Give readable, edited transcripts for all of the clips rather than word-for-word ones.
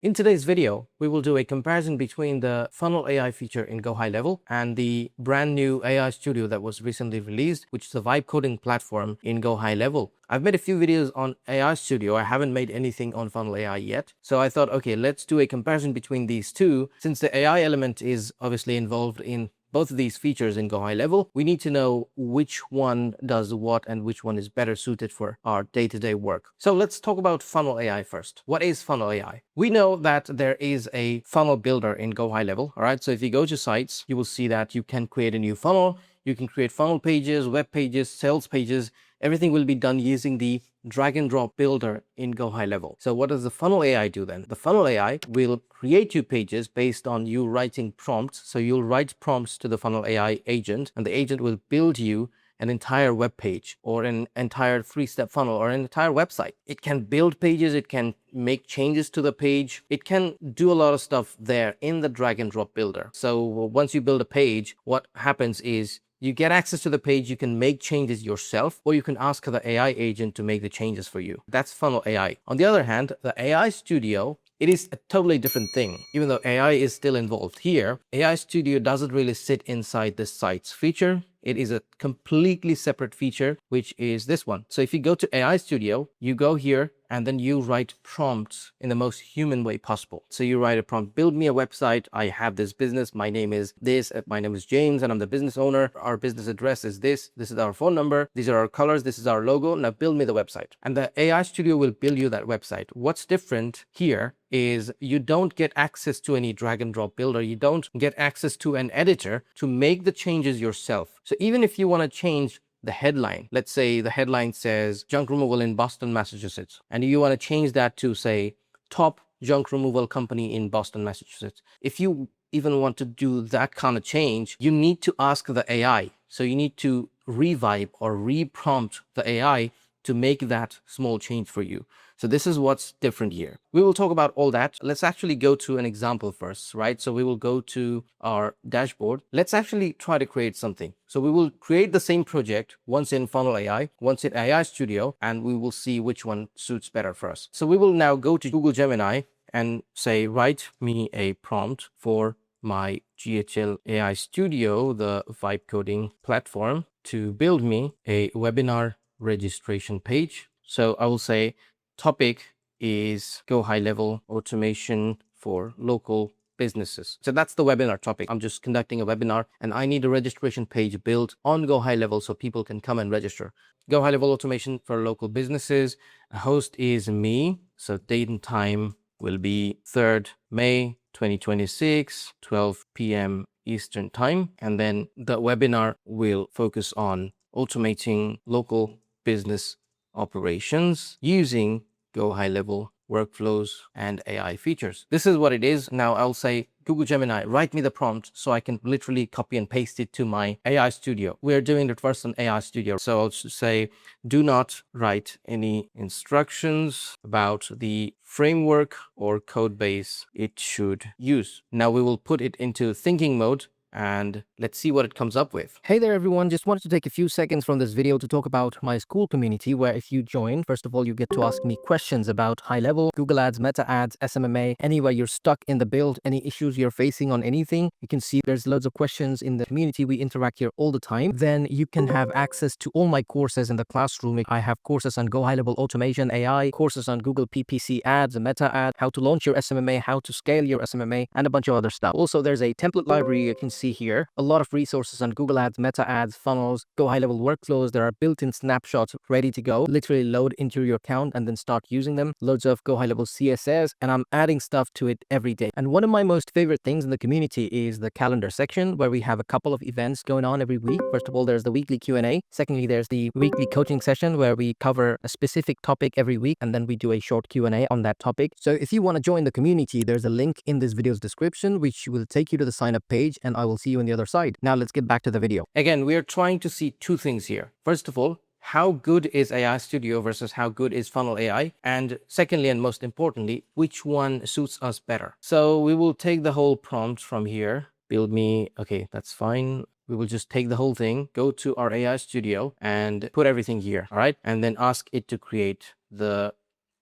In today's video, we will do a comparison between the funnel AI feature in GoHighLevel and the brand new AI studio that was recently released, which is a vibe coding platform in GoHighLevel. I've made a few videos on AI studio. I haven't made anything on funnel AI yet. So I thought, okay, let's do a comparison between these two. Since the AI element is obviously involved in both of these features in GoHighLevel, we need to know which one does what and which one is better suited for our day-to-day work. So let's talk about funnel AI first. What is funnel AI? We know that there is a funnel builder in GoHighLevel. All right. So if you go to sites, you will see that you can create a new funnel. You can create funnel pages, web pages, sales pages. Everything will be done using the drag and drop builder in GoHighLevel. So what does the funnel AI do then? The funnel AI will create you pages based on you writing prompts. So you'll write prompts to the funnel AI agent, and the agent will build you an entire web page or an entire 3-step funnel or an entire website. It can build pages, it can make changes to the page, it can do a lot of stuff there in the drag and drop builder. So once you build a page, what happens is you get access to the page, you can make changes yourself, or you can ask the AI agent to make the changes for you. That's funnel AI. On the other hand, the AI Studio, it is a totally different thing. Even though AI is still involved here, AI Studio doesn't really sit inside the sites feature. It is a completely separate feature, which is this one. So if you go to AI Studio, you go here and then you write prompts in the most human way possible. So you write a prompt, build me a website. I have this business. My name is this. My name is James and I'm the business owner. Our business address is this. This is our phone number. These are our colors. This is our logo. Now build me the website. And the AI Studio will build you that website. What's different here is you don't get access to any drag and drop builder. You don't get access to an editor to make the changes yourself. So even if you want to change the headline, let's say the headline says junk removal in Boston, Massachusetts, and you want to change that to say top junk removal company in Boston, Massachusetts. If you even want to do that kind of change, you need to ask the AI. So you need to revibe or reprompt the AI to make that small change for you. So this is what's different here. We will talk about all that. Let's actually go to an example first, right? So we will go to our dashboard. Let's actually try to create something. So we will create the same project once in Funnel AI, once in AI Studio, and we will see which one suits better for us. So we will now go to Google Gemini and say, write me a prompt for my GHL AI Studio, the vibe coding platform, to build me a webinar registration page. So I will say topic is GoHighLevel automation for local businesses. So that's the webinar topic. I'm just conducting a webinar and I need a registration page built on GoHighLevel so people can come and register. GoHighLevel automation for local businesses. A host is me. So date and time will be 3rd May 2026, 12 p.m. Eastern time. And then the webinar will focus on automating local business operations using GoHighLevel workflows and AI features. This is what it is. Now I'll say, Google Gemini, write me the prompt so I can literally copy and paste it to my AI Studio. We're doing it first on AI Studio. So I'll say, do not write any instructions about the framework or code base it should use. Now we will put it into thinking mode and let's see what it comes up with. Hey there, everyone. Just wanted to take a few seconds from this video to talk about my school community, where if you join, first of all, you get to ask me questions about high level, Google Ads, Meta Ads, SMMA, anywhere you're stuck in the build, any issues you're facing on anything. You can see there's loads of questions in the community. We interact here all the time. Then you can have access to all my courses in the classroom. I have courses on GoHighLevel automation, AI, courses on Google PPC ads, Meta Ads, how to launch your SMMA, how to scale your SMMA, and a bunch of other stuff. Also, there's a template library you can see here. A lot of resources on Google Ads, Meta Ads, funnels, GoHighLevel workflows. There are built-in snapshots ready to go. Literally load into your account and then start using them. Loads of GoHighLevel CSS, and I'm adding stuff to it every day. And one of my most favorite things in the community is the calendar section, where we have a couple of events going on every week. First of all, there's the weekly Q&A. Secondly, there's the weekly coaching session where we cover a specific topic every week, and then we do a short Q&A on that topic. So if you want to join the community, there's a link in this video's description, which will take you to the sign up page, and I will see you on the other side. Now let's get back to the video. Again, we are trying to see two things here. First of all, how good is AI Studio versus how good is Funnel AI? And secondly, and most importantly, which one suits us better? So we will take the whole prompt from here. Build me, okay, that's fine. We will just take the whole thing, go to our AI Studio and put everything here, all right? And then ask it to create the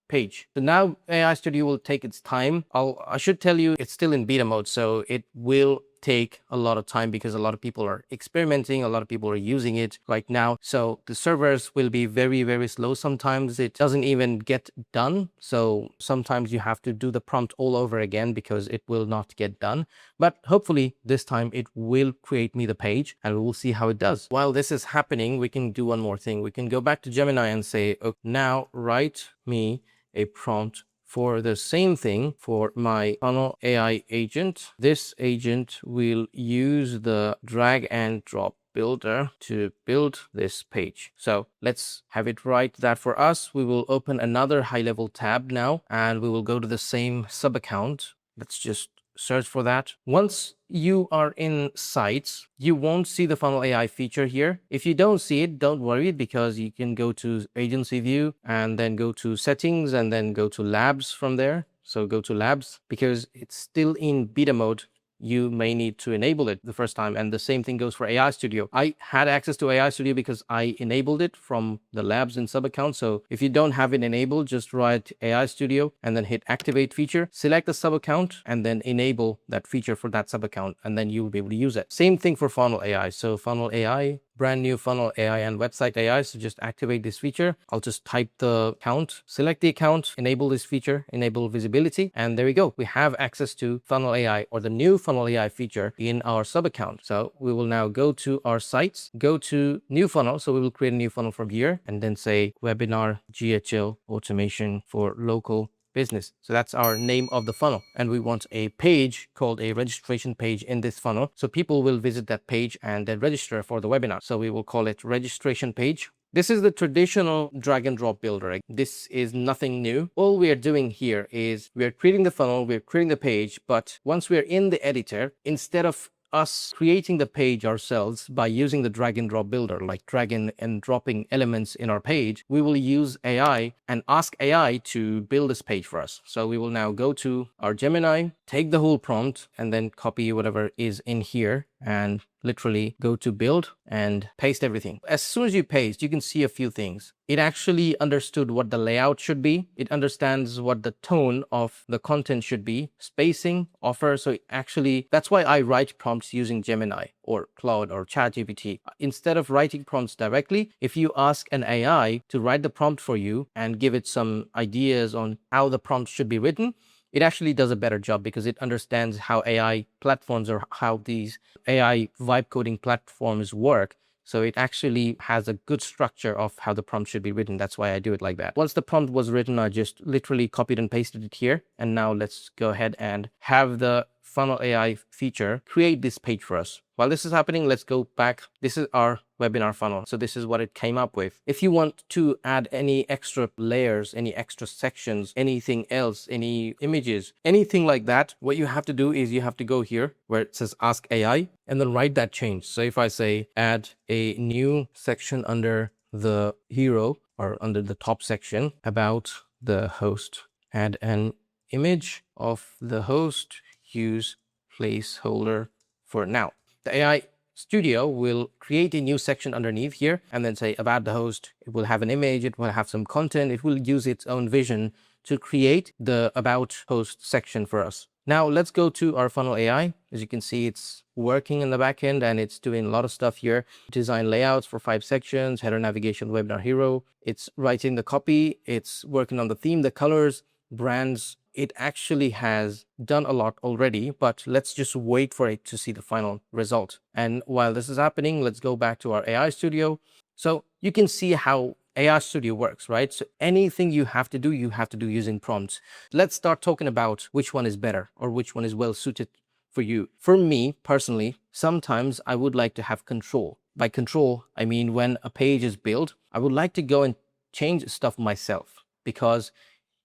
page. So now AI Studio will take its time. I should tell you it's still in beta mode, so it will take a lot of time because a lot of people are experimenting, a lot of people are using it right now. So the servers will be very, very slow. Sometimes it doesn't even get done. So sometimes you have to do the prompt all over again because it will not get done. But hopefully this time it will create me the page and we will see how it does. While this is happening, we can do one more thing. We can go back to Gemini and say, okay, now write me a prompt for the same thing for my funnel AI agent. This agent will use the drag and drop builder to build this page. So let's have it write that for us. We will open another high level tab now and we will go to the same sub account. Let's just search for that. Once you are in sites, you won't see the funnel AI feature here. If you don't see it, don't worry, because you can go to agency view and then go to settings and then go to labs from there. So go to labs because it's still in beta mode. You may need to enable it the first time. And the same thing goes for AI Studio. I had access to AI Studio because I enabled it from the labs and sub account. So if you don't have it enabled, just write AI Studio and then hit activate feature, select the sub account and then enable that feature for that sub account. And then you will be able to use it. Same thing for funnel AI. So funnel AI, brand new funnel AI and website AI. So just activate this feature. I'll just type the account, select the account, enable this feature, enable visibility. And there we go. We have access to funnel AI or the new funnel AI feature in our sub account. So we will now go to our sites, go to new funnel. So we will create a new funnel from here and then say webinar GHL automation for local business. So that's our name of the funnel. And we want a page called a registration page in this funnel. So people will visit that page and then register for the webinar. So we will call it registration page. This is the traditional drag and drop builder. This is nothing new. All we are doing here is we are creating the funnel, we're creating the page, but once we're in the editor, instead of us creating the page ourselves by using the drag and drop builder, like dragging and dropping elements in our page, we will use AI and ask AI to build this page for us. So we will now go to our Gemini, take the whole prompt and then copy whatever is in here and literally go to build and paste everything. As soon as you paste, you can see a few things. It actually understood what the layout should be. It understands what the tone of the content should be, spacing, offer. So actually, that's why I write prompts using Gemini or Claude or ChatGPT. Instead of writing prompts directly, if you ask an AI to write the prompt for you and give it some ideas on how the prompt should be written, it actually does a better job because it understands how AI platforms or how these AI vibe coding platforms work. So it actually has a good structure of how the prompt should be written. That's why I do it like that. Once the prompt was written, I just literally copied and pasted it here. And now let's go ahead and have the funnel AI feature create this page for us. While this is happening, let's go back. This is our webinar funnel. So this is what it came up with. If you want to add any extra layers, any extra sections, anything else, any images, anything like that, what you have to do is you have to go here where it says ask AI and then write that change. So if I say add a new section under the hero or under the top section about the host, add an image of the host, use placeholder for now. The AI Studio will create a new section underneath here and then say about the host. It will have an image, it will have some content, it will use its own vision to create the about host section for us. Now let's go to our funnel AI. As you can see, it's working in the backend and it's doing a lot of stuff here. Design layouts for 5 sections, header navigation, webinar hero. It's writing the copy, it's working on the theme, the colors, brands. It actually has done a lot already, but let's just wait for it to see the final result. And while this is happening, let's go back to our AI Studio. So you can see how AI Studio works, right? So anything you have to do using prompts. Let's start talking about which one is better or which one is well suited for you. For me personally, sometimes I would like to have control. By control, I mean when a page is built, I would like to go and change stuff myself, because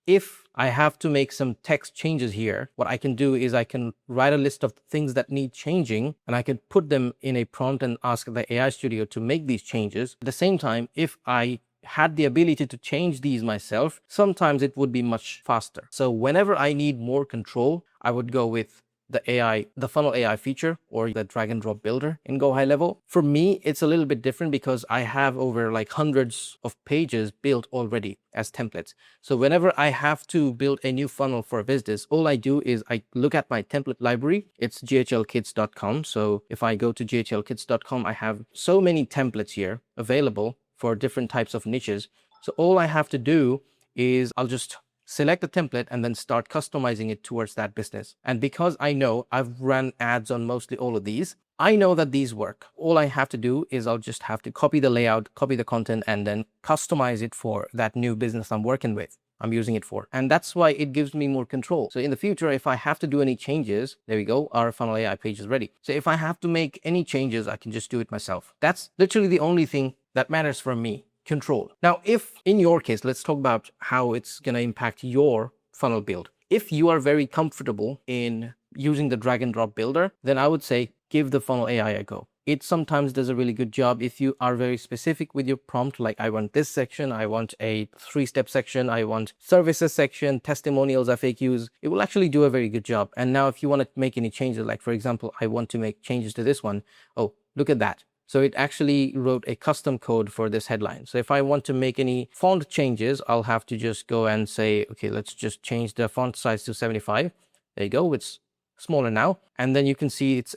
if I have to make some text changes here, what I can do is I can write a list of things that need changing and I can put them in a prompt and ask the AI Studio to make these changes. At the same time, if I had the ability to change these myself, sometimes it would be much faster. So whenever I need more control, I would go with the funnel AI feature or the drag and drop builder in GoHighLevel. For me, it's a little bit different because I have over like hundreds of pages built already as templates. So whenever I have to build a new funnel for a business, all I do is I look at my template library. It's ghlkits.com. So if I go to ghlkits.com, I have so many templates here available for different types of niches. So all I have to do is I'll just select the template and then start customizing it towards that business. And because I know I've run ads on mostly all of these, I know that these work. All I have to do is I'll just have to copy the layout, copy the content, and then customize it for that new business I'm working with. I'm using it for. And that's why it gives me more control. So in the future, if I have to do any changes, there we go, our funnel AI page is ready. So if I have to make any changes, I can just do it myself. That's literally the only thing that matters for me. Control. Now, if in your case, let's talk about how it's going to impact your funnel build. If you are very comfortable in using the drag and drop builder, then I would say give the funnel AI a go. It sometimes does a really good job if you are very specific with your prompt, like I want this section, I want a 3-step section, I want services section, testimonials, FAQs. It will actually do a very good job. And now if you want to make any changes, like for example, I want to make changes to this one. Oh, look at that. So it actually wrote a custom code for this headline. So if I want to make any font changes, I'll have to just go and say, okay, let's just change the font size to 75. There you go. It's smaller now. And then you can see it's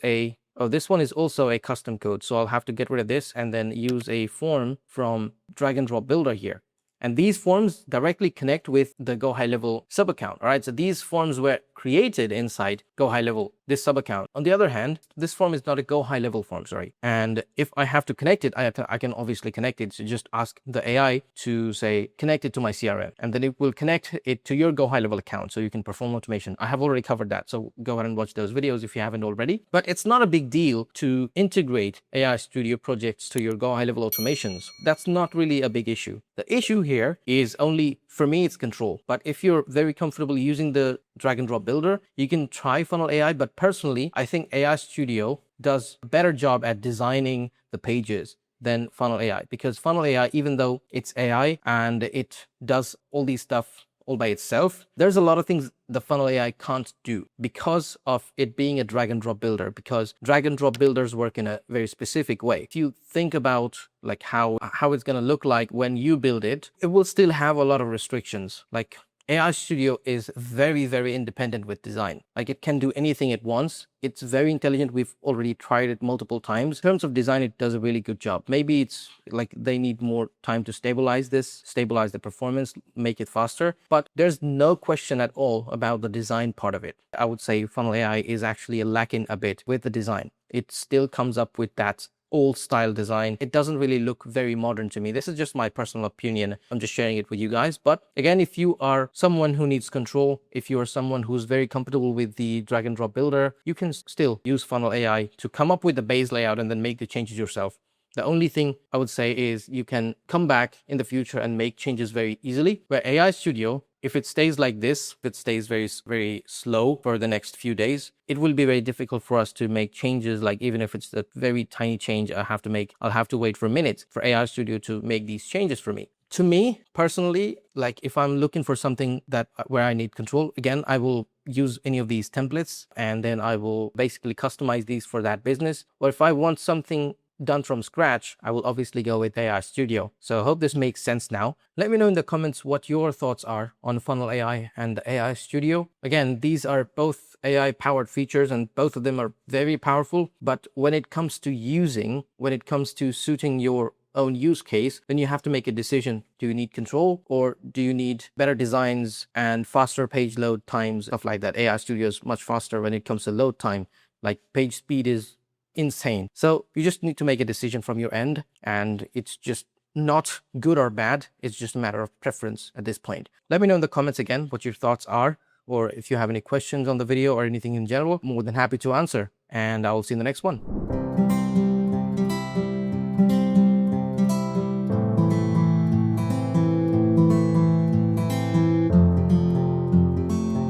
this one is also a custom code. So I'll have to get rid of this and then use a form from drag and drop builder here. And these forms directly connect with the GoHighLevel sub account. All right. So these forms were created inside GoHighLevel, this sub account. On the other hand, this form is not a GoHighLevel form, sorry. And if I have to connect it, I can obviously connect it. So just ask the AI to say, connect it to my CRM. And then it will connect it to your GoHighLevel account so you can perform automation. I have already covered that. So go ahead and watch those videos if you haven't already. But it's not a big deal to integrate AI Studio projects to your GoHighLevel automations. That's not really a big issue. The issue here is only, for me, it's control. But if you're very comfortable using the drag and drop builder, you can try funnel AI. But personally, I think AI Studio does a better job at designing the pages than funnel AI, because funnel AI, even though it's AI and it does all these stuff all by itself, there's a lot of things the funnel AI can't do because of it being a drag and drop builder, because drag and drop builders work in a very specific way. If you think about like how it's going to look like when you build it, it will still have a lot of restrictions. Like AI Studio is very, very independent with design. Like it can do anything it wants. It's very intelligent. We've already tried it multiple times. In terms of design, it does a really good job. Maybe it's like they need more time to stabilize the performance, make it faster. But there's no question at all about the design part of it. I would say funnel AI is actually lacking a bit with the design. It still comes up with that old style design. It doesn't really look very modern to me. This is just my personal opinion. I'm just sharing it with you guys. But again, if you are someone who needs control, if you are someone who's very comfortable with the drag and drop builder, you can still use funnel AI to come up with the base layout and then make the changes yourself. The only thing I would say is you can come back in the future and make changes very easily. Where AI Studio, if it stays like this, if it stays very, very slow for the next few days, it will be very difficult for us to make changes. Like even if it's a very tiny change I'll have to wait for minutes for AI Studio to make these changes for me. To me personally, like if I'm looking for something where I need control, again, I will use any of these templates and then I will basically customize these for that business. Or if I want something done from scratch, I will obviously go with AI Studio. So I hope this makes sense now. Let me know in the comments what your thoughts are on funnel AI and the AI Studio. Again, these are both AI powered features and both of them are very powerful. But when it comes to suiting your own use case, then you have to make a decision. Do you need control or do you need better designs and faster page load times, stuff like that? AI Studio is much faster when it comes to load time. Like page speed is insane. So you just need to make a decision from your end, and it's just not good or bad. It's just a matter of preference at this point. Let me know in the comments again what your thoughts are, or if you have any questions on the video or anything in general, more than happy to answer. And I will see you in the next one.